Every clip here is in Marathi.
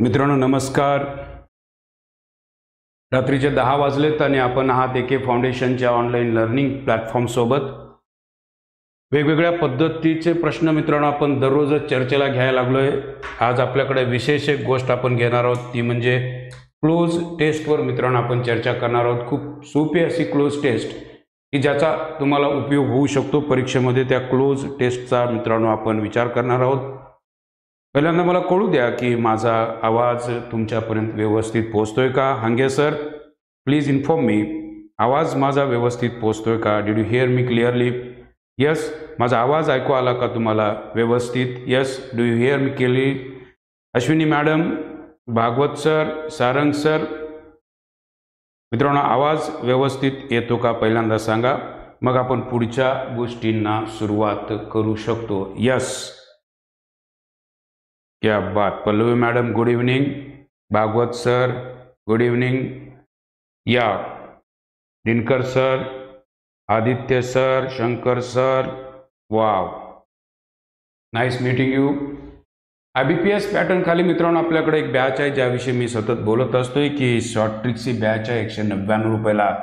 मित्रांनो नमस्कार। रात्रीचे 10 वाजलेत आणि आपण आहात एके फाउंडेशनच्या ऑनलाईन लर्निंग प्लॅटफॉर्म सोबत। वेगवेगळ्या पद्धतीचे प्रश्न मित्रांनो आपण दररोज चर्चेला घ्यायला लागलोय। आज आपल्याकडे विशेष एक गोष्ट आपण घेणार आहोत, ती म्हणजे क्लोज टेस्टवर मित्रांनो आपण चर्चा करणार आहोत। खूप सोपी अशी क्लोज टेस्ट की ज्याचा तुम्हाला उपयोग होऊ शकतो परीक्षेमध्ये। त्या क्लोज टेस्टचा मित्रांनो आपण विचार करणार आहोत। पहिल्यांदा मला कळू द्या की माझा आवाज तुमच्यापर्यंत व्यवस्थित पोहोचतोय का। हांगे सर प्लीज इन्फॉर्म मी, आवाज माझा व्यवस्थित पोहोचतोय का? Did you hear me clearly? Yes, माझा आवाज ऐकू आला का तुम्हाला व्यवस्थित? Yes, do you hear me clearly? Ashwini madam, Bhagwat sir, Sarang sir, मित्रांनो आवाज व्यवस्थित येतो का पहिल्यांदा सांगा, मग आपण पुढच्या गोष्टींना सुरुवात करू शकतो। यस, क्या बात। Pallavi madam good evening, Bhagwat sir good evening, या Dinkar sir, Aditya sir, Shankar sir, wow, nice meeting you. IBPS pattern खाली मित्रांनो आपल्याकडे एक बॅच आहे ज्याविषयी मी सतत बोलत असतोय की शॉर्ट ट्रिक्सची बॅच आहे 199 रुपयाला,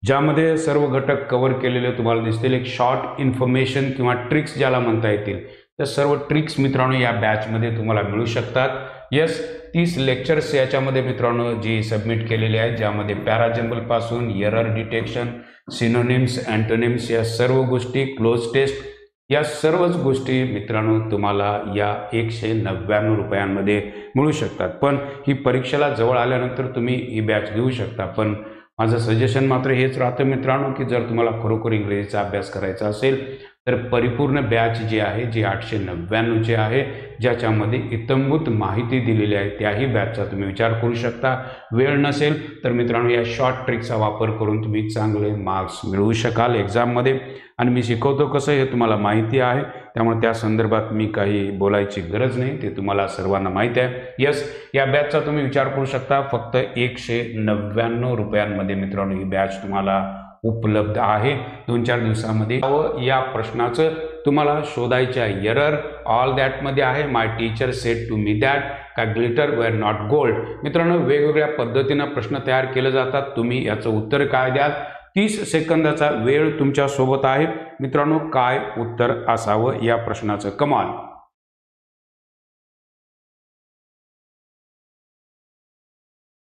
ज्यामध्ये सर्व घटक कव्हर केलेले तुम्हाला दिसतील। एक शॉर्ट इन्फॉर्मेशन किंवा ट्रिक्स ज्याला म्हणता येतील, तर सर्व ट्रिक्स मित्रांनो या बॅचमध्ये तुम्हाला मिळू शकतात। यस, 30 लेक्चर्स याच्यामध्ये मित्रांनो जी सबमिट केलेले आहेत, ज्यामध्ये पॅराजंबलपासून एरर डिटेक्शन, सिनोनिम्स, अँटोनिम्स या सर्व गोष्टी, क्लोज टेस्ट या सर्वच गोष्टी मित्रांनो तुम्हाला या 199 रुपयांमध्ये मिळू शकतात। पण ही परीक्षेला जवळ आल्यानंतर तुम्ही ही बॅच घेऊ शकता। पण माझं सजेशन मात्र हेच राहतं मित्रांनो की जर तुम्हाला खरोखर इंग्रजीचा अभ्यास करायचा असेल तर परिपूर्ण बॅच जी आहे, जी 899 ची आहे, ज्याच्यामध्ये इत्थंभूत माहिती दिलेली आहे, त्याही बॅचचा तुम्ही विचार करू शकता। वेळ नसेल तर मित्रांनो या शॉर्ट ट्रिकचा वापर करून तुम्ही चांगले मार्क्स मिळवू शकाल एक्झाममध्ये। आणि मी शिकवतो कसं हे तुम्हाला माहिती आहे, त्यामुळे त्या संदर्भात मी काही बोलायची गरज नाही, ते तुम्हाला सर्वांना माहिती आहे। यस, या बॅचचा तुम्ही विचार करू शकता। फक्त 199 रुपयांमध्ये मित्रांनो ही बॅच तुम्हाला उपलब्ध आहे। 2-4 दिवसांमध्ये या प्रश्नाचं तुम्हाला शोधायचे आहे। एरर ऑल दॅट मध्ये आहे, my teacher said to me that, का ग्लिटर वेअर नॉट गोल्ड। मित्रांनो वेगवेगळ्या पद्धतीने प्रश्न तयार केले जातात, तुम्ही याचं उत्तर काय द्याल? 30 सेकंदाचा वेळ तुमच्या सोबत आहे मित्रांनो। काय उत्तर असावं या प्रश्नाचं? कमाल।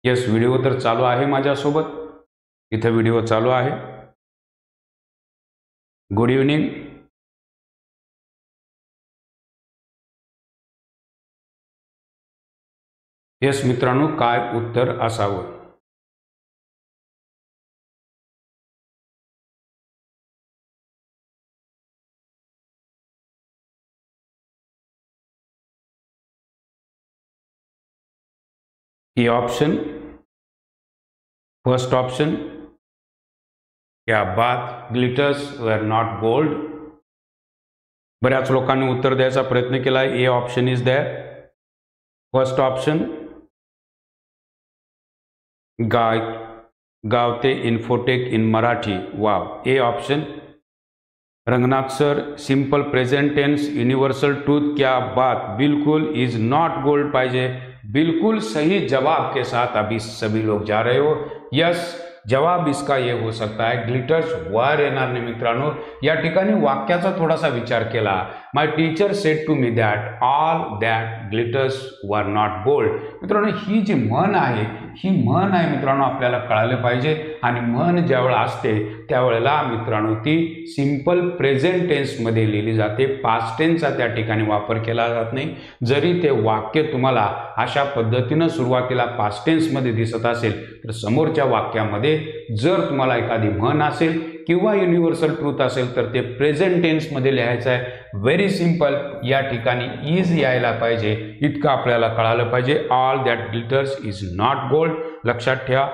यस, व्हिडिओ तर चालू आहे माझ्यासोबत, इथे व्हिडिओ चालू आहे। Good evening. यस मित्रांनो, काय उत्तर असावं? ए ऑप्शन, फर्स्ट ऑप्शन, क्या बात, ग्लिटर्स वेअर नॉट गोल्ड। बऱ्याच लोकांनी उत्तर द्यायचा प्रयत्न केला। A option is there, first option Gawate Infotech in Marathi, wow. A option Ranganath sir, simple present tense, universal truth, क्या बात, बिल्कुल इज नॉट गोल्ड पाहिजे। बिल्कुल सही जवाब के साथ अभी सभी लोग जा रहे हो। यस, जवाब इसका ये हो सकता है ग्लिटर्स वर येणार नाही मित्रांनो। या ठिकाणी वाक्याचा थोडासा विचार केला, my teacher said to me that all that glitters were not gold. मित्रांनो ही जी म्हण आहे, ही म्हण आहे मित्रांनो आपल्याला कळालं पाहिजे। आणि म्हण ज्यावेळेला असते त्यावेळेला मित्रांनो ती सिंपल प्रेझेंट टेन्समध्ये लिहिली जाते, पास्ट टेन्सचा त्या ठिकाणी वापर केला जात नाही। जरी ते वाक्य तुम्हाला अशा पद्धतीनं सुरुवातीला पास्ट टेन्समध्ये दिसत असेल, तर समोरच्या वाक्यामध्ये जर तुम्हाला एखादी म्हण असेल किंवा युनिव्हर्सल ट्रूथ असेल तर ते प्रेझेंट टेन्समध्ये लिहायचं आहे। व्हेरी सिंपल, या ठिकाणी इज यायला पाहिजे, इतकं आपल्याला कळालं पाहिजे। All that glitters is not gold, लक्षात ठेवा।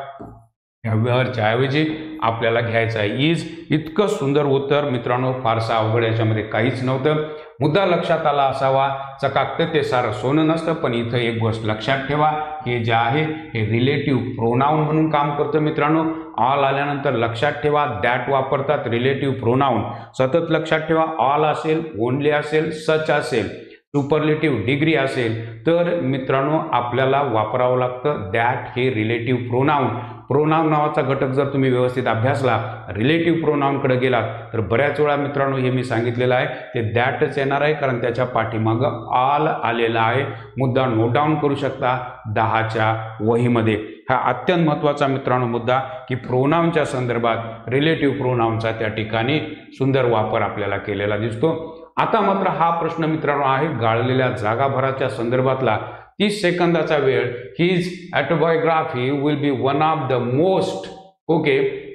या वेअरच्या ऐवजी आपल्याला घ्यायचं आहे इज। इतकं सुंदर उत्तर मित्रांनो, फारसा अवघड याच्यामध्ये काहीच नव्हतं। मुद्दा लक्षात आला असावा, चकाकतं ते सारं सोनं नसतं। पण इथं एक गोष्ट लक्षात ठेवा, हे जे आहे हे रिलेटिव्ह प्रोनाउन म्हणून काम करतं मित्रांनो। ऑल आल्यानंतर लक्षात ठेवा दॅट वापरतात, रिलेटिव्ह प्रोनाउन सतत लक्षात ठेवा। ऑल असेल, ओनली असेल, सच असेल, सुपरलेटिव्ह डिग्री असेल तर मित्रांनो आपल्याला वापरावं लागतं दॅट हे रिलेटिव्ह प्रोनाउन. प्रोनाउन नावाचा घटक जर तुम्ही व्यवस्थित अभ्यासला, रिलेटिव्ह प्रोनाउनकडे गेलात तर बऱ्याच वेळा मित्रांनो हे मी सांगितलेलं आहे ते दॅटच येणार आहे, कारण त्याच्या पाठीमागं ऑल आलेला आहे. मुद्दा नोट डाऊन करू शकता 10च्या वहीमध्ये. हा अत्यंत महत्त्वाचा मित्रांनो मुद्दा की प्रोनाउनच्या संदर्भात रिलेटिव्ह प्रोनाउनचा त्या ठिकाणी सुंदर वापर आपल्याला केलेला दिसतो. आता मात्र हा प्रश्न मित्रांनो आहे गाळलेल्या जागाभराच्या संदर्भातला. 30 सेकंदाचा वेळ. His autobiography will be one of the most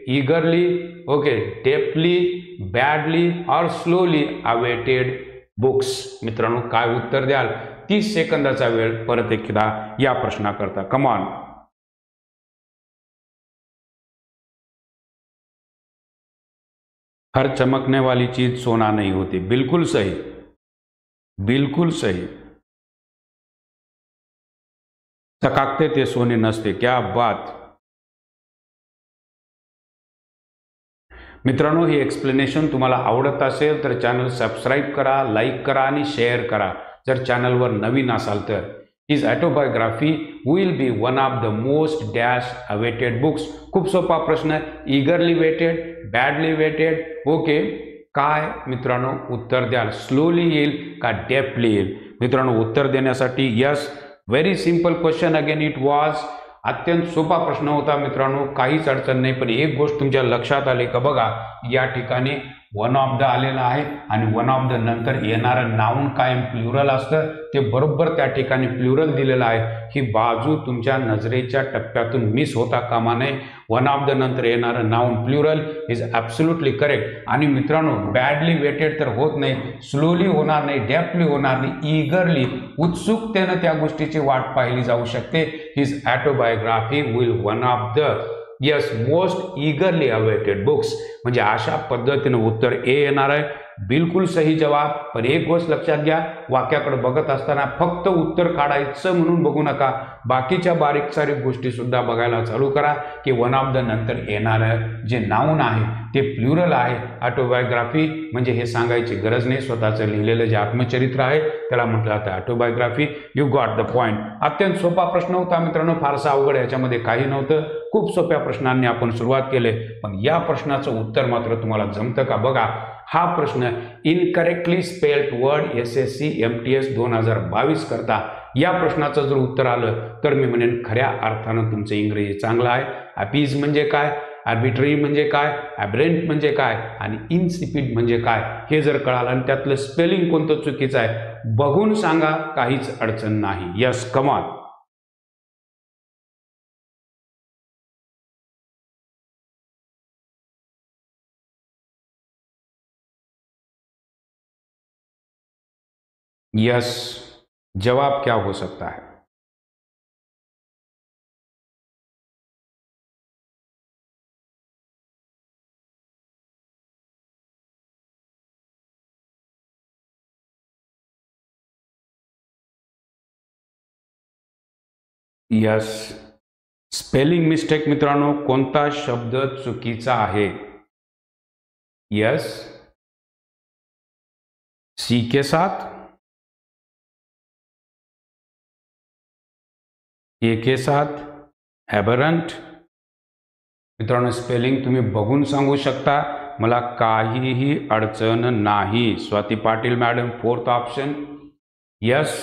eagerly, deeply, badly or slowly awaited books. मित्रांनो काय उत्तर द्याल? 30 सेकंदाचा वेळ परत एकदा या प्रश्नाकरता. Come on. हर चमकने वाली चीज सोना नहीं होती. बिल्कुल सही, बिल्कुल सही. चकाकते ते सोने नसते. क्या बात. मित्रांनो हे एक्सप्लेनेशन तुम्हाला आवडत असेल तर चॅनल सबस्क्राईब करा, लाईक करा आणि शेअर करा जर चॅनलवर नवीन असाल तर. His autobiography will be one of the most dash awaited books. खूप सोपा प्रश्न. Eagerly waited, badly waited. काय मित्रांनो उत्तर द्याल? स्लोली येईल का डेप्थली येईल? मित्रांनो उत्तर देण्यासाठी yes, very simple question. Again it was. अत्यंत सोपा प्रश्न होता मित्रांनो, काहीच अडचण नाही. पण एक गोष्ट तुमच्या लक्षात आली का बघा, या ठिकाणी वन ऑफ द आलेला आहे आणि वन ऑफ द नंतर येणारं नाउन कायम प्लुरल असतं, ते बरोबर त्या ठिकाणी प्लुरल दिलेलं आहे. ही बाजू तुमच्या नजरेच्या टप्प्यातून मिस होता कामा नये. वन ऑफ द नंतर येणारं noun plural is absolutely correct. आणि मित्रांनो बॅडली वेटेड तर होत नाही, स्लोली होणार नाही, डेप्थली होणार नाही, इगरली उत्सुकतेनं त्या गोष्टीची वाट पाहिली जाऊ शकते. His autobiography will one of the most eagerly awaited books. म्हणजे अशा पद्धतीनं उत्तर ए येणार आहे. बिलकुल सही जवाब. पण एक गोष्ट लक्षात घ्या, वाक्याकडे बघत असताना फक्त उत्तर काढायचं म्हणून बघू नका, बाकीच्या बारीक सारीक गोष्टी सुद्धा बघायला चालू करा की वन ऑफ द नंतर येणारं जे नाउन आहे ते प्लुरल आहे. ऑटोबायोग्राफी म्हणजे हे सांगायची गरज नाही, स्वतःचं लिहिलेलं जे आत्मचरित्र आहे त्याला म्हटलं जातं autobiography. You got the point. अत्यंत सोपा प्रश्न होता मित्रांनो, फारसा अवघड याच्यामध्ये काही नव्हतं. खूप सोप्या प्रश्नांनी आपण सुरुवात केली, पण या प्रश्नाचं उत्तर मात्र तुम्हाला जमतं का बघा. हा प्रश्न incorrectly spelled word SSC MTS 2022 करता या प्रश्नाचं जर उत्तर आलं तर मी म्हणेन खऱ्या अर्थानं तुमचं इंग्रजी चांगलं आहे. अपीज म्हणजे काय, आर्बिट्ररी म्हणजे काय, ॲब्रेंट म्हणजे काय आणि इनसिपिड म्हणजे काय हे जर कळालं आणि त्यातलं स्पेलिंग कोणतं चुकीचं आहे बघून सांगा, काहीच अडचण नाही. Yes, come on. यस, जवाब क्या हो सकता है? यस, स्पेलिंग मिस्टेक मित्रांनो, कोणता शब्द चुकीचा आहे? यस, सी के साथ, ए के साथ, ॲबरंट. मित्रांनो स्पेलिंग तुम्ही बघून सांगू शकता, मला काहीही अडचण नाही. Swati Patil madam, fourth option. Yes,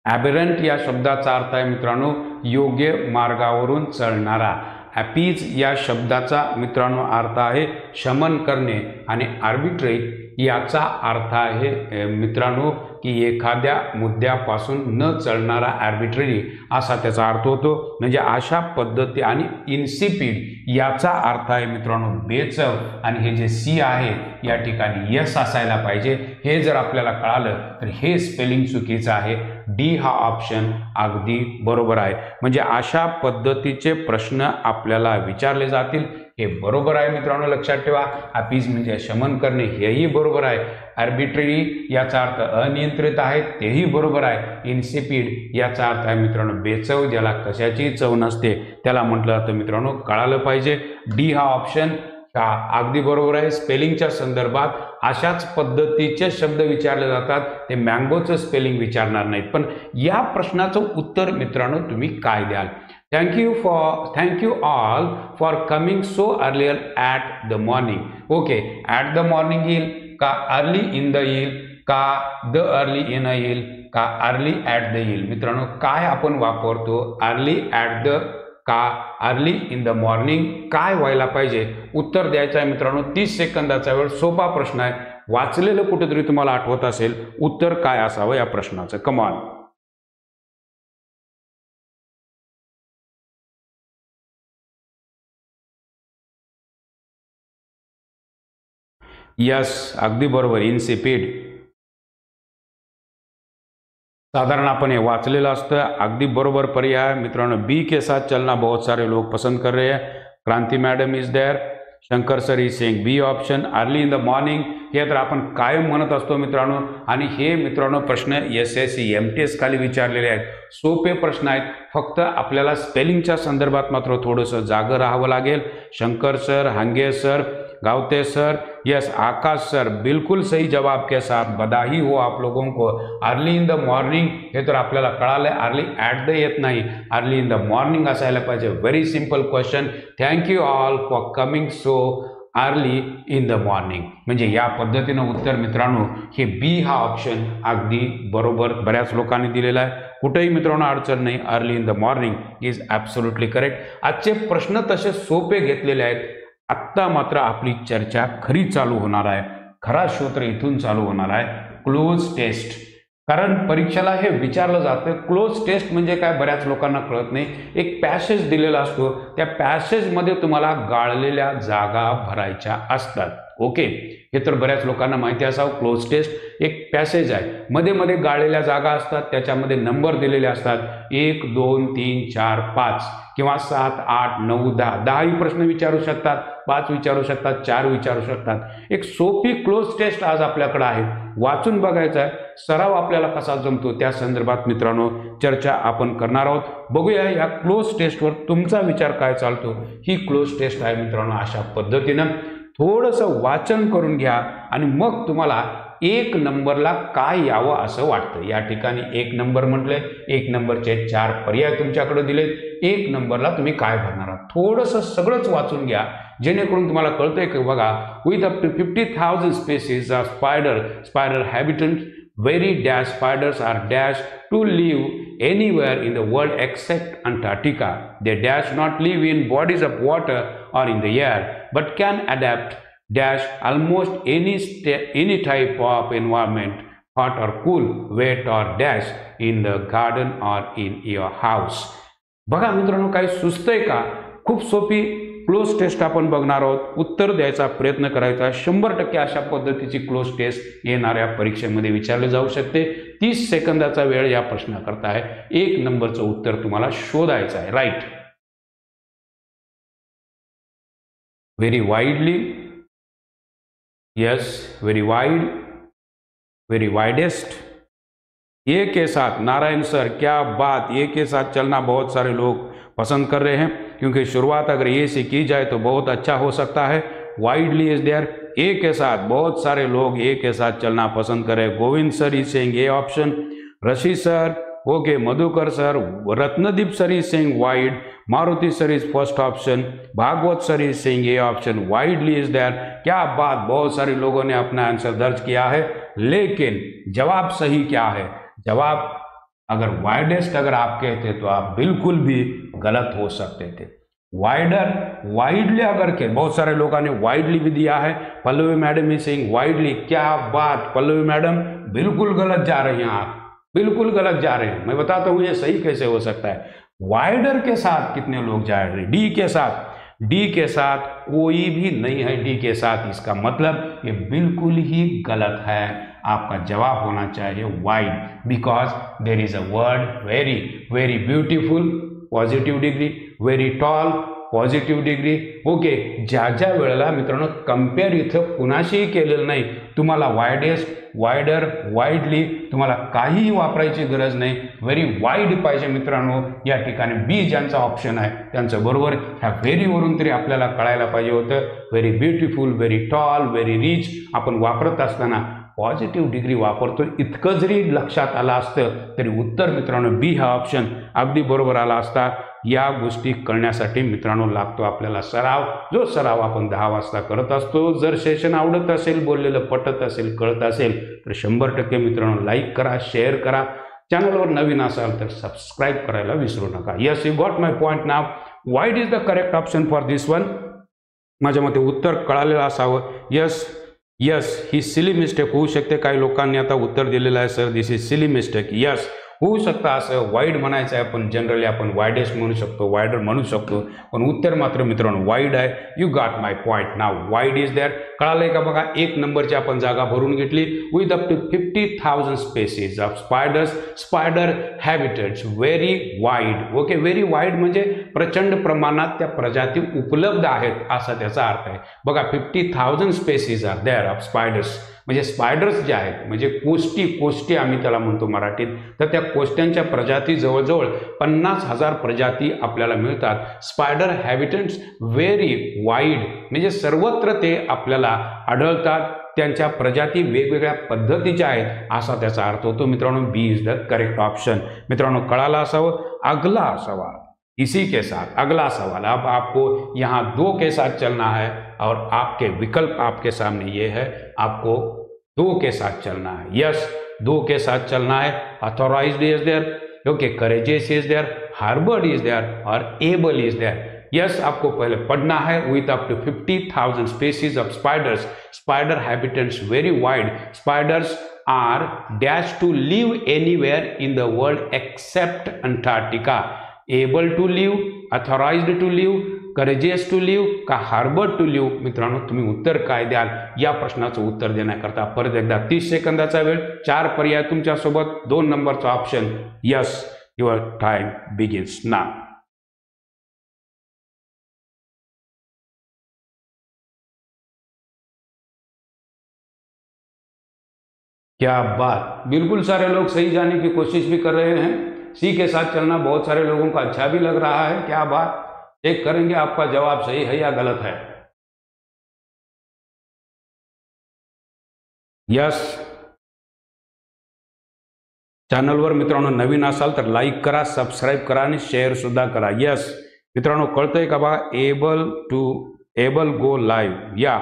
aberrant या शब्दाचा अर्थ आहे मित्रांनो योग्य मार्गावरून चालणारा. ॲपीज या शब्दाचा मित्रांनो अर्थ आहे शमन करणे आणि आर्बिट्ररी याचा अर्थ आहे मित्रांनो की एखाद्या मुद्द्यापासून न चालणारा आर्बिट्ररी असा त्याचा अर्थ होतो. म्हणजे अशा पद्धती. आणि इन्सिपिड याचा अर्थ आहे मित्रांनो बेचव आणि हे जे सी आहे या ठिकाणी यस असायला पाहिजे. हे जर आपल्याला कळालं तर हे स्पेलिंग चुकीचं आहे. डी हा ऑप्शन अगदी बरोबर आहे. म्हणजे अशा पद्धतीचे प्रश्न आपल्याला विचारले जातील हे बरोबर आहे मित्रांनो, लक्षात ठेवा. अपीज म्हणजे शमन करणे हेही बरोबर आहे. आर्बिट्ररी याचा अर्थ अनियंत्रित आहे तेही बरोबर आहे. इन्सिपिड याचा अर्थ आहे मित्रांनो बेचव, ज्याला कशाची चव नसते त्याला म्हटलं जातं मित्रांनो, कळालं पाहिजे. डी हा ऑप्शन का अगदी बरोबर आहे. स्पेलिंगच्या संदर्भात अशाच पद्धतीचे शब्द विचारले जातात, ते मँगोचं स्पेलिंग विचारणार नाहीत. पण या प्रश्नाचं उत्तर मित्रांनो तुम्ही काय द्याल? Thank you all for coming so earlier at the morning. Okay, at the morning येईल का अर्ली इन द येईल का द अर्ली इन येईल का अर्ली ॲट द येईल? मित्रांनो काय आपण वापरतो, अर्ली ॲट द का अर्ली इन द मॉर्निंग? काय व्हायला पाहिजे? उत्तर द्यायचं आहे मित्रांनो. 30 सेकंदाचा वेळ. सोपा प्रश्न आहे, वाचलेलं कुठेतरी तुम्हाला आठवत असेल. उत्तर काय असावं या प्रश्नाचं? कमाल. यस, अगदी बरोबर, इनसिपिड. साधारण आपण हे वाचलेलं असतं. अगदी बरोबर पर्याय मित्रांनो. बी के साथ चलना बहुत सारे लोग पसंद कर रहे हैं. Kranti madam is there. Shankar sir is saying B option, early in the morning. हे तर आपण कायम म्हणत असतो मित्रांनो. आणि हे मित्रांनो प्रश्न SSC MTS खाली विचारलेले आहेत. सोपे प्रश्न आहेत. फक्त आपल्याला स्पेलिंगच्या संदर्भात मात्र थोडंसं जागं राहावं लागेल. Shankar sir, Hange sir, Gawate sir, yes, Akash sir, बिल्कुल सही जवाब के साथ. बधाई हो आप लोगों को. अर्ली इन द मॉर्निंग हे तर आपल्याला कळालं. अर्ली ॲट द येत नाही, अर्ली इन द मॉर्निंग असायला पाहिजे. Very simple question. Thank you all for coming so early in the morning. म्हणजे या पद्धतीनं उत्तर मित्रांनो हे बी हा ऑप्शन अगदी बरोबर बऱ्याच लोकांनी दिलेला आहे. कुठेही मित्रांनो अडचण नाही. Early in the morning is absolutely correct. आजचे प्रश्न तसे सोपे घेतलेले आहेत. आत्ता मात्र आपली चर्चा खरी चालू होणार आहे. खरा शोध इथून चालू होणार आहे. Cloze test. कारण परीक्षेला हे विचारलं जातं. क्लोज टेस्ट म्हणजे काय बऱ्याच लोकांना कळत नाही. एक पॅसेज दिलेला असतो, त्या पॅसेजमध्ये तुम्हाला गाळलेल्या जागा भरायच्या असतात. ओके, हे तर बऱ्याच लोकांना माहिती असावं. क्लोज टेस्ट एक पॅसेज आहे, मध्ये मध्ये गाळलेल्या जागा असतात, त्याच्यामध्ये नंबर दिलेले असतात. 1 2 3 4 5 किंवा 7 8 9 10. 10 ही प्रश्न विचारू शकतात, 5 विचारू शकतात, 4 विचारू शकतात. एक सोपी क्लोज टेस्ट आज आपल्याकडे आहे. वाचून बघायचं आहे. सराव आपल्याला कसा जमतो त्या संदर्भात मित्रांनो चर्चा आपण करणार आहोत. बघूया या क्लोज टेस्टवर तुमचा विचार काय चालतो. ही क्लोज टेस्ट आहे मित्रांनो. अशा पद्धतीनं थोडंसं वाचन करून घ्या आणि मग तुम्हाला 1 नंबरला काय यावं असं वाटतं. या ठिकाणी 1 नंबर म्हटले, 1 नंबरचे 4 पर्याय तुमच्याकडे दिलेत. 1 नंबरला तुम्ही काय भरणार आहात थोडंसं सगळंच वाचून घ्या, जेणेकरून तुम्हाला कळतंय की बघा, with up to 50,000 species of spider habitants, very dash spiders are dash to live anywhere in the world except Antarctica. They dash not live in bodies of water or in the air, but can adapt dash almost any type of environment, hot or cool, wet or dash in the garden or in your house. बघा मित्रांनो, काही सुचतंय का? खूप सोपी क्लोज टेस्ट आपण बघणार आहोत. उत्तर द्यायचा प्रयत्न करायचा. 100% अशा पद्धतीची क्लोज टेस्ट येणाऱ्या परीक्षेमध्ये विचारले जाऊ शकते. 30 सेकंदाचा वेळ या प्रश्नाकरता आहे. 1 नंबरचं उत्तर तुम्हाला शोधायचं आहे. Right. Very widely. Yes, very wide, very widest. ये के साथ, नारायण सर क्या बात, ये के साथ चलना बहुत सारे लोग पसंद कर रहे हैं, क्योंकि शुरुआत अगर ये से की जाए तो बहुत अच्छा हो सकता है. Widely is there. ए के साथ बहुत सारे लोग ए के साथ चलना पसंद कर रहे हैं. Govind sir is saying a option. Rishi sir, okay, Madhukar sir, Ratnadeep sir is saying wide. Maruti sir is first option. Bhagwat sir is saying a option. Widely is there. क्या बात, बहुत सारे लोगों ने अपना आंसर दर्ज किया है. लेकिन जवाब सही क्या है? जवाब अगर वाइडेस्ट अगर आप कहते तो आप बिल्कुल भी गलत हो सकते थे. वाइडली अगर के बहुत सारे लोगों ने वाइडली भी दिया है. Pallavi madam is saying widely. क्या बात पल्लवी मैडम, बिल्कुल गलत जा रही हैं आप, बिल्कुल गलत जा रहे हैं. मैं बताता हूं ये सही कैसे हो सकता है. वाइडर के साथ कितने लोग जा रहे हैं? डी के साथ. डी के साथ कोई भी नहीं है. डी के साथ, इसका मतलब ये बिल्कुल ही गलत है. आपका जवाब होना चाहिए wide, because there is a word very very beautiful, positive degree, very tall, positive degree. Okay, ज्या ज्या वेळेला मित्रांनो कंपेअर इथं कुणाशीही केलेलं नाही, तुम्हाला वायडेस्ट, वायडर, वाईडली तुम्हाला काहीही वापरायची गरज नाही, व्हेरी वाईड पाहिजे मित्रांनो. या ठिकाणी बी ज्यांचा ऑप्शन आहे त्यांचं बरोबर. ह्या व्हेरीवरून तरी आपल्याला कळायला पाहिजे होतं. Very beautiful, very tall, very rich आपण वापरत असताना पॉझिटिव्ह डिग्री वापरतो इतकं जरी लक्षात आलं असतं तरी उत्तर मित्रांनो बी हा ऑप्शन अगदी बरोबर आला असता. या गोष्टी करण्यासाठी मित्रांनो लागतो आपल्याला सराव, जो सराव आपण 10 वाजता करत असतो. जर सेशन आवडत असेल, बोललेलं पटत असेल, कळत असेल तर 100% मित्रांनो लाईक करा, शेअर करा. चॅनलवर नवीन असाल तर सबस्क्राईब करायला विसरू नका. Yes, you got my point now. Wide is the correct option for this one. माझ्या मते उत्तर कळालेलं असावं. यस यस, ही सिली मिस्टेक होऊ शकते. काही लोकांनी आता उत्तर दिलेलं आहे sir this is silly mistake. Yes, होऊ शकतं असं. वाईड म्हणायचं आहे पण जनरली आपण वायडेस्ट म्हणू शकतो, वायडर म्हणू शकतो, पण उत्तर मात्र मित्रांनो वाईड आहे. You got my point now. Wide is that. कळालंय का बघा. 1 नंबरची आपण जागा भरून घेतली. With up to 50,000 species of spiders, spider habitats very wide. Okay, very wide म्हणजे प्रचंड प्रमाणात त्या प्रजाती उपलब्ध आहेत असा त्याचा अर्थ आहे. बघा 50,000 species are there of spiders, म्हणजे स्पायडर्स जे आहेत म्हणजे कोष्टी आम्ही त्याला म्हणतो मराठीत, तर त्या कोष्ट्यांच्या प्रजाती जवळजवळ 50,000 प्रजाती आपल्याला मिळतात. स्पायडर हॅबिटंट्स व्हेरी वाईड म्हणजे सर्वत्र ते आपल्याला आढळतात. त्यांच्या प्रजाती वेगवेगळ्या पद्धतीच्या आहेत असा त्याचा अर्थ होतो. मित्रांनो बी इज द करेक्ट ऑप्शन. मित्रांनो कळाला असावं. अगला सवाल इसी के साथ, अगला सवाल अब आपको यहाँ 2 के साथ चलना है और आपके विकल्प आपके सामने ये है, आपको 2 के साथ चलना है. यस, 2 के साथ चलना है. Authorized is there, okay, courageous is there, harboured is there और एबल इज देयर. यस, आपको पहले पढ़ना है. With up to 50,000 species of spiders, spider habitats very wide. Spiders are dash to live anywhere in the world except Antarctica. Able to live, authorized to live, courageous to live का हार्बर्ड टू लिव. मित्रांनो तुम्ही उत्तर काय द्याल या प्रश्नाचं उत्तर देण्याकरता परत एकदा 30 सेकंदाचा वेळ. 4 पर्याय तुमच्यासोबत, 2 नंबरचा option. Yes, your time begins now. क्या बात, बिल्कुल सारे लोग सही जाने की कोशिश भी कर रहे हैं. सी के साथ चलना बहुत सारे लोगों को अच्छा भी लग रहा है. क्या बात. चेक करेंगे आपका जवाब सही है या गलत है. यस, चॅनलवर मित्रांनो नवीन असाल तर लाईक करा, सबस्क्राईब करा आणि शेअर सुद्धा करा. यस मित्रांनो कळतंय का बघा. Able go live. या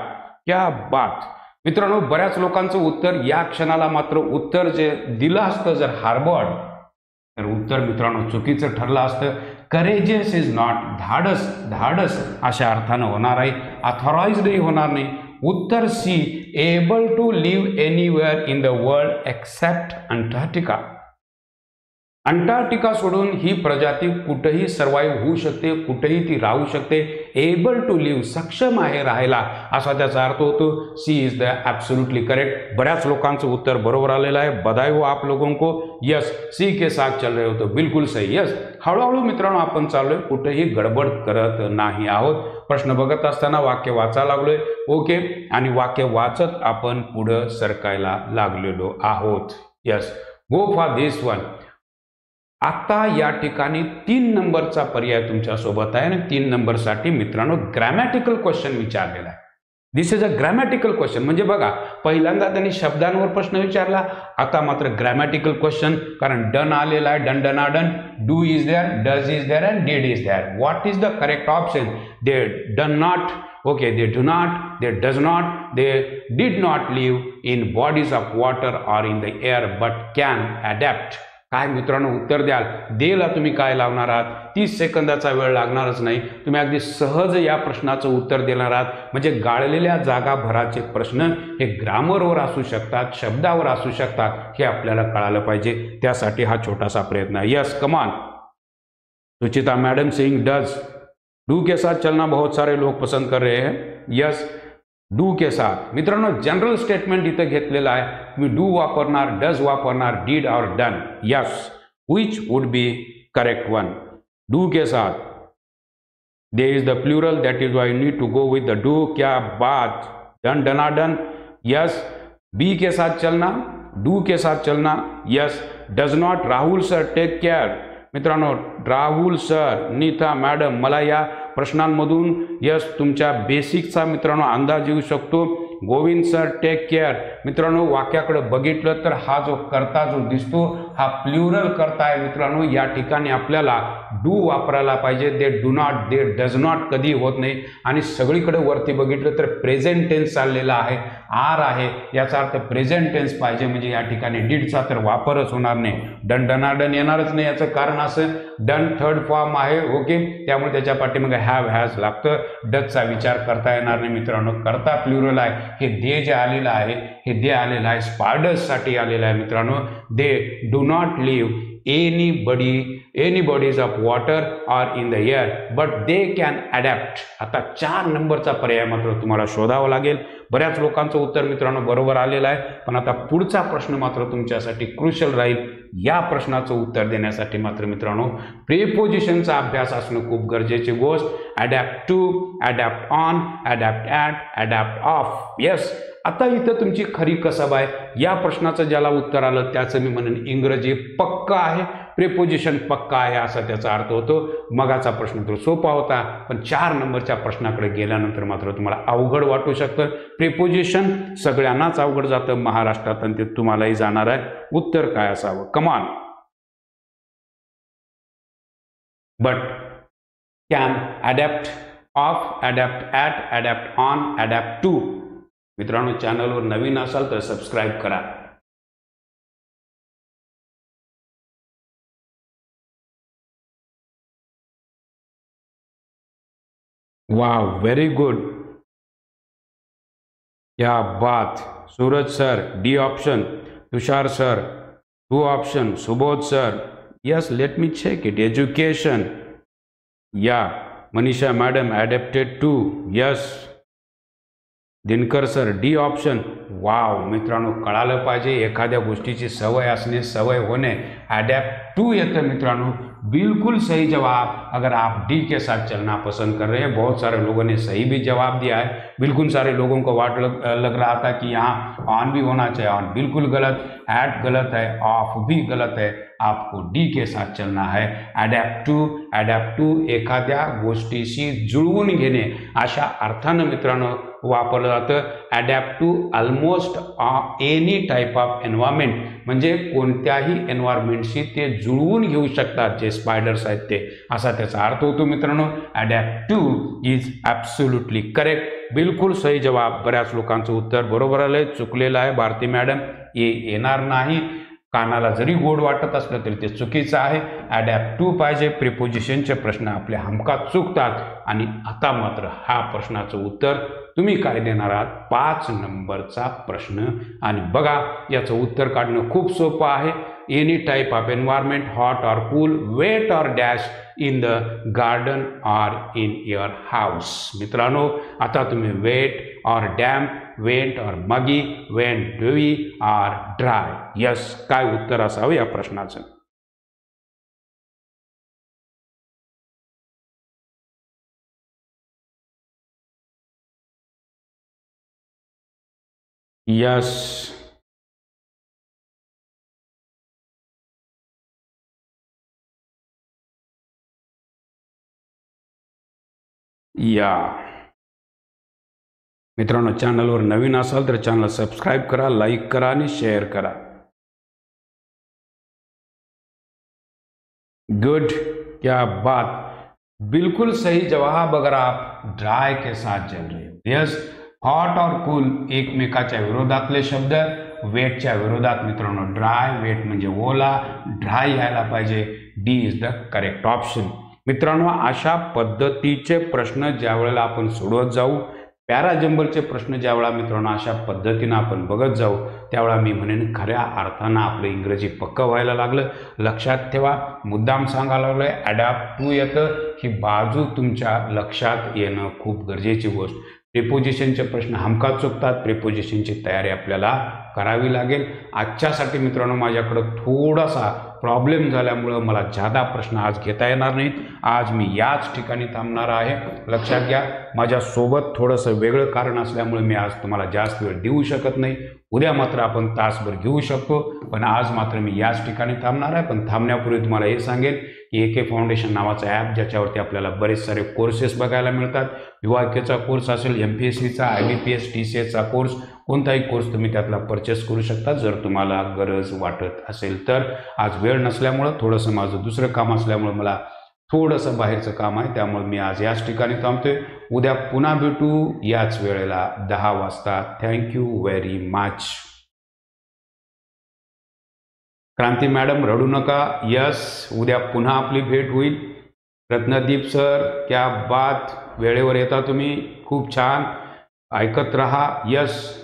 क्या बात. मित्रांनो बऱ्याच लोकांचं उत्तर या क्षणाला मात्र उत्तर जे दिलं असतं जर हार्बर्ड तर उत्तर मित्रांनो चुकीचं ठरलं असतं. करेजियस इज नॉट, धाडस अशा अर्थानं होणार आहे. अथॉराइज्डही होणार नाही. उत्तर C, able to live anywhere in the world except Antarctica. Antarctica सोडून ही प्रजाती कुठेही सर्वाईव्ह होऊ शकते, कुठेही ती राहू शकते. एबल टू लिव्ह, सक्षम आहे राहायला असा त्याचा अर्थ होतो. C is the absolutely correct. बऱ्याच लोकांचं उत्तर बरोबर आलेलं आहे. बधाई हो आप लोगों को. यस, सी के साथ चल रहे हो तो बिलकुल सही. यस, हळूहळू मित्रांनो आपण चाललोय, कुठेही गडबड करत नाही आहोत. प्रश्न बघत असताना वाक्य वाचायला लागलोय. ओके, आणि वाक्य वाचत आपण पुढे सरकायला लागलेलो आहोत. Yes, go for this one. आता या ठिकाणी 3 नंबरचा पर्याय तुमच्या सोबत आहे आणि 3 नंबरसाठी मित्रांनो ग्रॅमॅटिकल क्वेश्चन विचारलेला आहे. दिस इज अ ग्रॅमॅटिकल क्वेश्चन. म्हणजे बघा पहिल्यांदा त्यांनी शब्दांवर प्रश्न विचारला, आता मात्र ग्रॅमॅटिकल क्वेश्चन. कारण डन आलेला आहे, डन डनाडन. Do is there, does is there and did is there. What is the correct option. They done not, okay, they do not, they does not, they did not live in bodies of water or in the air but can adapt. काय मित्रांनो उत्तर द्याल. देला तुम्ही काय लावणार आहात. 30 सेकंदाचा वेळ लागणारच नाही. तुम्ही अगदी सहज या प्रश्नाचं उत्तर देणार आहात. म्हणजे गाळलेल्या जागा भराचे प्रश्न हे ग्रामरवर असू शकतात, शब्दावर असू शकतात, हे आपल्याला कळालं पाहिजे. त्यासाठी हा छोटासा प्रयत्न आहे. Yes, come on. Suchita madam saying does. Do के साथ चलना बहुत सारे लोग पसंद कर रहे हैं. यस, डू के साथ. मित्रांनो जनरल स्टेटमेंट इथं घेतलेलं आहे. तुम्ही डू वापरणार, डज वापरणार, डीड और done. Yes, which would be correct one. Do के साथ they is the plural, that is why you need to go with the do. क्या बात, डन डनाडन. यस, बी के साथ चलना, डू के साथ चलना. Yes, does not. Rahul sir take care. मित्रांनो, राहुल सर, नीता मॅडम, मला या प्रश्नांमधून यस तुमच्या बेसिकचा मित्रांनो अंदाज येऊ शकतो. Govind sir take care. मित्रांनो, वाक्याकडे बघितलं तर हा जो कर्ता जो दिसतो हा प्लुरल कर्ता आहे. मित्रांनो, या ठिकाणी आपल्याला डू वापरायला पाहिजे. दे do not, they does not कधी होत नाही. आणि सगळीकडे वरती बघितलं तर प्रेझेंट टेन्स चाललेला आहे, आर आहे, याचा अर्थ प्रेझेंट टेन्स पाहिजे. म्हणजे या ठिकाणी डीडचा तर वापरच होणार नाही. डन डनाडन येणारच नाही. याचं कारण असं डन थर्ड फॉर्म आहे. ओके, त्यामुळे त्याच्या पाठीमागे हॅव हॅज लागतं. डजचा विचार करता येणार नाही. मित्रांनो, कर्ता प्लुरल आहे. हे दे जे आलेलं आहे हे दे आलेलं आहे, स्पायडर्ससाठी आलेलं आहे. मित्रांनो, they do not live any bodies of water or in the air but they can adapt. आता 4 नंबरचा पर्याय मात्र तुम्हाला शोधावा लागेल. बऱ्याच लोकांचं उत्तर मित्रांनो बरोबर आलेलं आहे, पण आता पुढचा प्रश्न मात्र तुमच्यासाठी क्रुशियल राहील. या प्रश्नाचं उत्तर देण्यासाठी मात्र मित्रांनो प्रिपोजिशनचा अभ्यास असणं खूप गरजेची गोष्ट. Adapt to, adapt on, adapt at, adapt of. Yes, आता इथं तुमची खरी कसब आहे. या प्रश्नाचं ज्याला उत्तर आलं त्याचं मी म्हणेन इंग्रजी पक्का आहे, प्रिपोजिशन पक्का आहे असा त्याचा अर्थ होतो. मगाचा प्रश्न तर सोपा होता, पण 4 नंबरच्या प्रश्नाकडे गेल्यानंतर मात्र तुम्हाला अवघड वाटू शकतं. प्रिपोजिशन सगळ्यांनाच अवघड जातं महाराष्ट्रात, आणि ते तुम्हालाही जाणार आहे. उत्तर काय असावं? Come on. But, can, adapt of, adapt at, adapt on, adapt to. मित्रांनो, चॅनलवर नवीन असाल तर सबस्क्राईब करा. Wow, very good. क्या बात. Suraj sir D option, Tushar sir 2 option, Subodh sir yes, let me check it. Education, या. Manisha madam adapted to, yes. Dinkar sir D option. Wow, मित्रांनो कळालं पाहिजे एखाद्या गोष्टीची सवय असणे, सवय होणे. अडॅप्ट टू येतं मित्रांनो. बिल्कुल सही जवाब. अगर आप डी के साथ चलना पसंद कर रहे हैं, बहुत सारे लोगों ने सही भी जवाब दिया है. बिल्कुल सारे लोगों को लग रहा था कि यहाँ ऑन भी होना चाहिए. ऑन बिल्कुल गलत, एट गलत है, ऑफ भी गलत है. आपको डी के साथ चलना है. अडॅप्ट टू एखाद्या गोष्टीशी जुळवून घेणे अशा अर्थानं मित्रांनो वापरलं जातं. Adapt to almost any type of environment, म्हणजे कोणत्याही एन्व्हायरमेंटशी ते जुळवून घेऊ शकतात जे स्पायडर्स आहेत ते, असा त्याचा अर्थ होतो. मित्रांनो, adapt two is absolutely correct. बिलकुल सही जवाब. बऱ्याच लोकांचं उत्तर बरोबर आलंय, चुकलेलं आहे. भारती मॅडम, येणार नाही. कानाला जरी गोड वाटत असलं तरी ते चुकीचं आहे. अडॅप्ट टू पाहिजे. प्रिपोजिशनचे प्रश्न आपले हमखास चुकतात. आणि आता मात्र हा प्रश्नाचं उत्तर तुम्ही काय देणार आहात? 5 नंबरचा प्रश्न. आणि बघा, याचं उत्तर काढणं खूप सोपं आहे. Any type of environment, hot और कूल, वेट और डॅश, इन द गार्डन और इन युअर हाऊस. मित्रांनो, आता तुम्ही वेट और डॅम्प, वेट और मगी, वेन ड्यूई और ड्राय. यस, काय उत्तर असावं या प्रश्नाचं? यस, या. मित्रांनो, चॅनलवर नवीन असाल तर चॅनल सबस्क्राईब करा, लाईक करा आणि शेअर करा. गुड, क्या बात. बिल्कुल सही जवाब अगर आप ड्राय के साथ चल रहे हो. यस, हॉट और कूल एकमेकाच्या विरोधातले शब्द. वेटच्या विरोधात मित्रांनो ड्राय, वेट म्हणजे ओला, ड्राय यायला पाहिजे. D is the correct option. मित्रांनो, अशा पद्धतीचे प्रश्न ज्या वेळेला आपण सोडवत जाऊ, पॅराजंबलचे प्रश्न ज्यावेळा मित्रांनो अशा पद्धतीनं आपण बघत जाऊ, त्यावेळा मी म्हणेन खऱ्या अर्थानं आपलं इंग्रजी पक्कं व्हायला लागलं. लक्षात ठेवा, मुद्दाम सांगायला लागलोय, अडॅप्ट टू येतं, ही बाजू तुमच्या लक्षात येणं खूप गरजेची गोष्ट. प्रिपोजिशनचे प्रश्न हमखास चुकतात. प्रिपोजिशनची तयारी आपल्याला करावी लागेल. आजच्यासाठी मित्रांनो माझ्याकडं थोडासा प्रॉब्लेम झाल्यामुळं मला जादा प्रश्न आज घेता येणार नाहीत. आज मी याच ठिकाणी थांबणार आहे. लक्षात घ्या, माझ्यासोबत थोडंसं वेगळं कारण असल्यामुळे मी आज तुम्हाला जास्त वेळ देऊ शकत नाही. उद्या मात्र आपण तासभर घेऊ शकतो, पण आज मात्र मी याच ठिकाणी थांबणार आहे. पण थांबण्यापूर्वी तुम्हाला हे सांगेन की AK फाउंडेशन नावाचा ॲप, ज्याच्यावरती आपल्याला बरेच सारे कोर्सेस बघायला मिळतात. UIKचा कोर्स असेल, MPSCचा, IBPS, TCSचा कोर्स, कोणताही कोर्स तुम्ही त्यातला परचेस करू शकता जर तुम्हाला गरज वाटत असेल तर. आज वेळ नसल्यामुळं, थोडंसं माझं दुसरं काम असल्यामुळं मला थोडंसं बाहेरचं काम आहे, त्यामुळे मी आज याच ठिकाणी थांबतोय. उद्या पुन्हा भेटू याच वेळेला 10 वाजता. Thank you very much. Kranti madam रडू नका. यस, उद्या पुन्हा आपली भेट होईल. रत्नदीप सर, क्या बात, वेळेवर येता तुम्ही, खूप छान, ऐकत रहा. यस,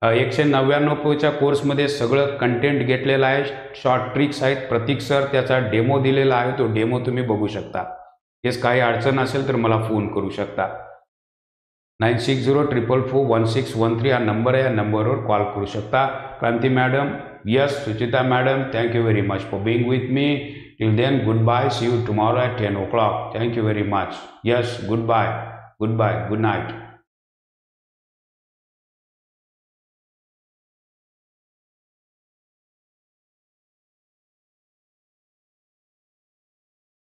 199च्या कोर्समध्ये सगळं कंटेंट घेतलेलं आहे, शॉर्ट ट्रिक्स आहेत. प्रतीक सर त्याचा डेमो दिलेला आहे, तो डेमो तुम्ही बघू शकता. हेच काही अडचण असेल तर मला फोन करू शकता. 9604441613 हा नंबर आहे, या नंबरवर कॉल करू शकता. Kranti madam, yes, Suchita madam, thank you very much for being with me. Till then, goodbye, see you tomorrow at 10 o'clock. Thank you very much. Yes, goodbye, good night.